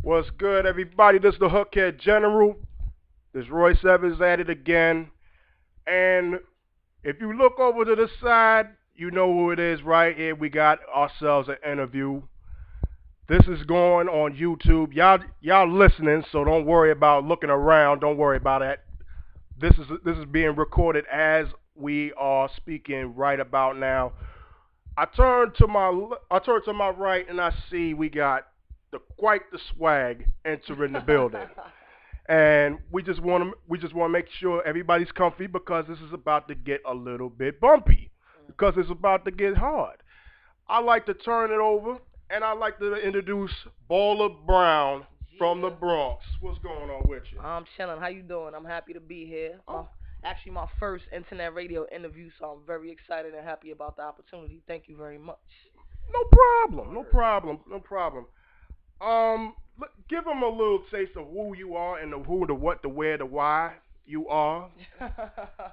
What's good, everybody? This is the Hookhead General. This Royce Evans at it again. And if you look over to the side, you know who it is right here. We got ourselves an interview. This is going on YouTube. Y'all listening, so don't worry about looking around. Don't worry about that. This is being recorded as we are speaking right about now. I turn to my right and I see we got quite the swag entering the building. And we just want to make sure everybody's comfy because this is about to get a little bit bumpy because it's about to get hard. I like to turn it over and I like to introduce Baller Brown from the Yeah, Bronx. What's going on with you? I'm chilling. How you doing? I'm happy to be here. Oh, Actually my first internet radio interview, so I'm very excited and happy about the opportunity. Thank you very much. no problem, no Word. problem, no problem. Give them a little taste of who you are and the who, the what, the where, the why you are.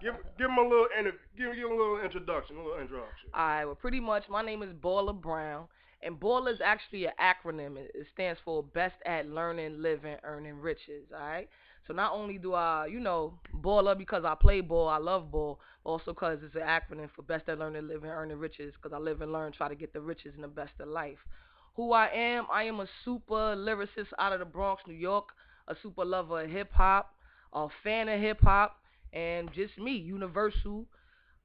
Give them a little give a little introduction, a little introduction. Alright, well, pretty much my name is Baller Brown, and Baller is actually an acronym. It stands for Best at Learning, Living, Earning Riches. Alright, so not only do I, baller because I play ball, I love ball, also because it's an acronym for Best at Learning, Living, Earning Riches, because I live and learn, try to get the riches and the best of life. Who I am a super lyricist out of the Bronx, New York, a super lover of hip hop, a fan of hip hop, and just me, universal,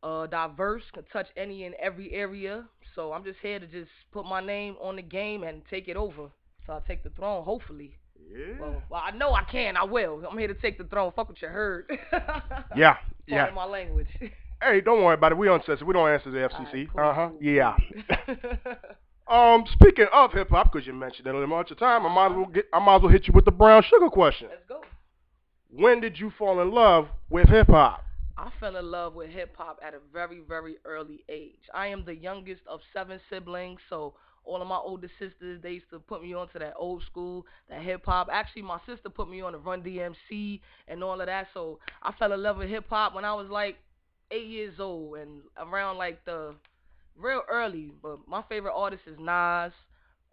diverse, can touch any and every area. So I'm just here to just put my name on the game and take it over. So I take the throne, hopefully. Yeah. Well, I know I can. I will. I'm here to take the throne. Fuck what you heard. Yeah, yeah. Pardon my language. Hey, don't worry about it. We uncensored. We don't answer the Alright, FCC. cool, Uh huh. cool, Yeah. cool. Speaking of hip hop, because you mentioned it a bunch of time, Uh-huh. I might as well hit you with the brown sugar question. Let's go. When did you fall in love with hip hop? I fell in love with hip hop at a very, very early age. I am the youngest of seven siblings, so all of my older sisters, they used to put me onto that old school, that hip hop. Actually, my sister put me on the Run DMC and all of that, so I fell in love with hip hop when I was like 8 years old and around like the real early. But my favorite artist is Nas.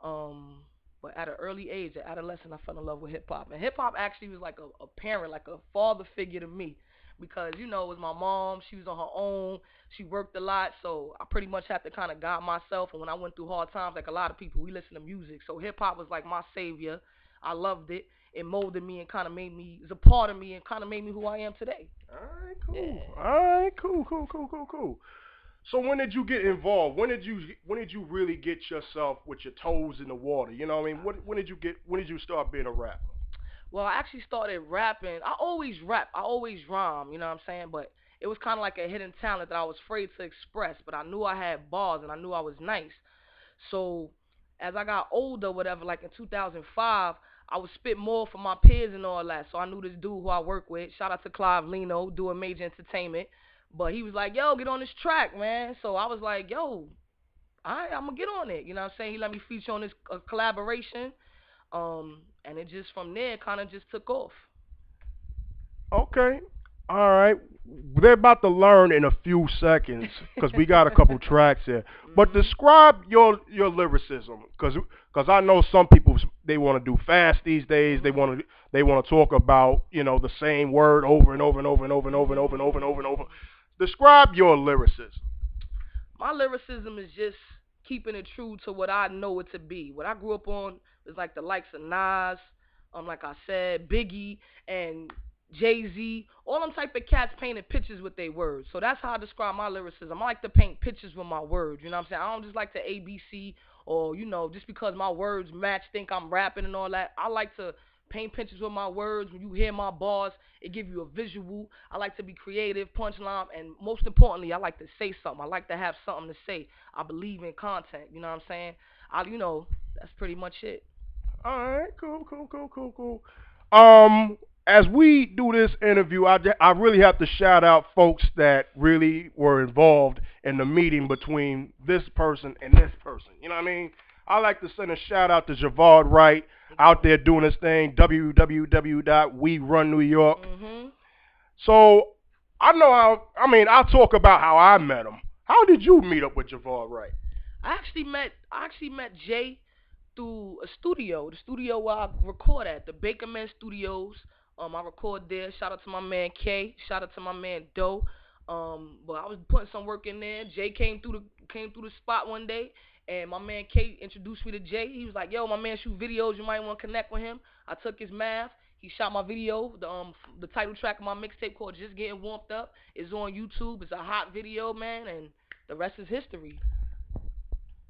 Um, but at an early age, at adolescent, I fell in love with hip hop, and hip hop actually was like a parent, like a father figure to me because it was my mom. She was on her own. She worked a lot, so I pretty much had to kind of guide myself. And when I went through hard times, like a lot of people, we listen to music. So hip hop was like my savior. I loved it. It molded me and kind of made me, it was a part of me and kind of made me who I am today. All right, cool. Yeah. All right, cool, cool, cool, cool, cool. So when did you get involved? When did you really get yourself with your toes in the water? You know what I mean? When did you start being a rapper? Well, I actually started rapping. I always rap. I always rhyme. You know what I'm saying? But it was kind of like a hidden talent that I was afraid to express. But I knew I had bars and I knew I was nice. So as I got older, whatever, like in 2005, I would spit more for my peers and all that. So I knew this dude who I work with. Shout out to Clive Leno, doing Major Entertainment. But he was like, "Yo, get on this track, man." So I was like, "Yo, I'm gonna get on it." You know what I'm saying? He let me feature on this collaboration. And it just from there kind of just took off. Okay. All right. They're about to learn in a few seconds because we got a couple tracks here. But Mhm. describe your lyricism because I know some people they want to do fast these days. They Mhm. want to they want to talk about the same word over and over and over and over and over and over and over and over and over. Mhm. Describe your lyricism. My lyricism is just keeping it true to what I know it to be. What I grew up on is like the likes of Nas, like I said, Biggie and Jay Z, all them type of cats painting pictures with their words. So that's how I describe my lyricism. I like to paint pictures with my words. You know what I'm saying? I don't just like to ABC or just because my words match, think I'm rapping and all that. I like to paint pictures with my words. When you hear my bars, it give you a visual. I like to be creative, punchline, and most importantly, I like to say something. I like to have something to say. I believe in content. You know what I'm saying? That's pretty much it. All right, cool, cool, cool, cool, cool. Um, as we do this interview, I really have to shout out folks that really were involved in the meeting between this person and this person. You know what I mean? I like to send a shout out to Javard Wright out there doing his thing, www.werunnew york. Mhm. So I know how. I mean, I'll talk about how I met him. How did you meet up with Javard Wright? I actually met Jay through a studio, the studio where I record at, the Bakerman Studios. I record there. Shout out to my man K. Shout out to my man Doe. But I was putting some work in there. Jay came through the spot one day, and my man K introduced me to Jay. He was like, "Yo, my man shoot videos. You might want to connect with him." I took his math. He shot my video. The title track of my mixtape called "Just Getting Warmed Up" is on YouTube. It's a hot video, man, and the rest is history.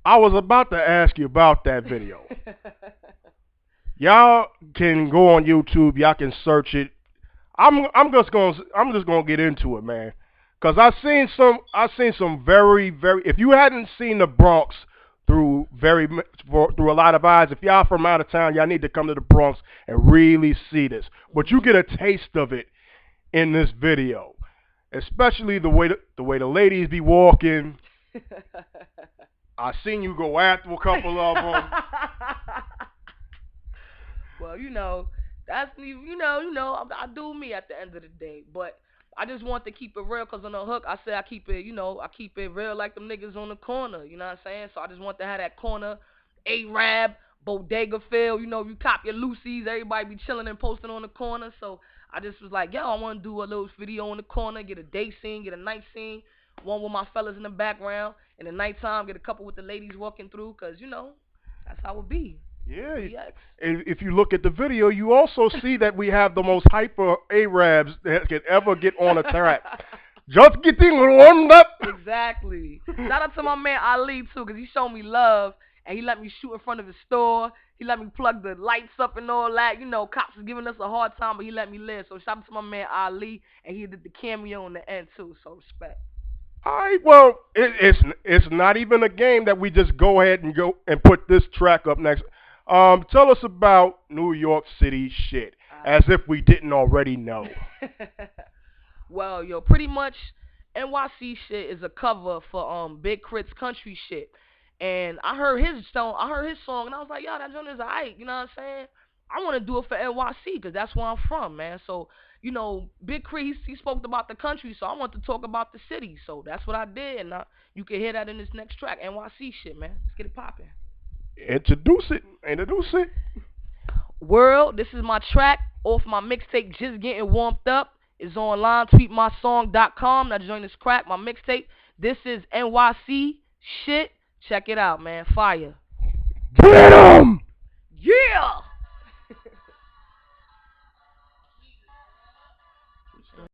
I was about to ask you about that video. Y'all can go on YouTube. Y'all can search it. I'm just gonna get into it, man. Cause I seen some very. If you hadn't seen the Bronx through a lot of eyes, if y'all from out of town, y'all need to come to the Bronx and really see this. But you get a taste of it in this video, especially the way the ladies be walking. I seen you go after a couple of them. Well, that's I do me at the end of the day, but I just want to keep it real because on the hook, I say I keep it real like them niggas on the corner, you know what I'm saying? So I just want to have that corner, A-Rab, bodega feel, you cop your Lucy's, everybody be chilling and posting on the corner, so I just was like, yo, I want to do a little video on the corner, get a day scene, get a night scene, one with my fellas in the background, in the nighttime, get a couple with the ladies walking through, because, that's how it be. Yeah, BX. and if you look at the video, you also see that we have the most hyper Arabs that could ever get on a track. Just getting warmed up. Exactly. Shout out to my man Ali too, cause he showed me love and he let me shoot in front of his store. He let me plug the lights up and all that. Cops was giving us a hard time, but he let me live. So shout out to my man Ali, and he did the cameo on the end too. So respect. All right, well, it's not even a game that we just go ahead and go and put this track up next. Tell us about New York City shit, as if we didn't already know. Well, yo, pretty much NYC shit is a cover for Big Crit's country shit. And I heard his song, and I was like, yo, that joint is alright, you know what I'm saying? I want to do it for NYC, because that's where I'm from, man. So, Big Crit, he spoke about the country, so I want to talk about the city. So that's what I did, and you can hear that in this next track, NYC shit, man. Let's get it popping. Introduce it. World, this is my track off my mixtape, Just Getting Warmed Up. It's online, tweetmysong.com. Now join this crack, my mixtape. This is NYC shit. Check it out, man. Fire. Get 'em! Yeah!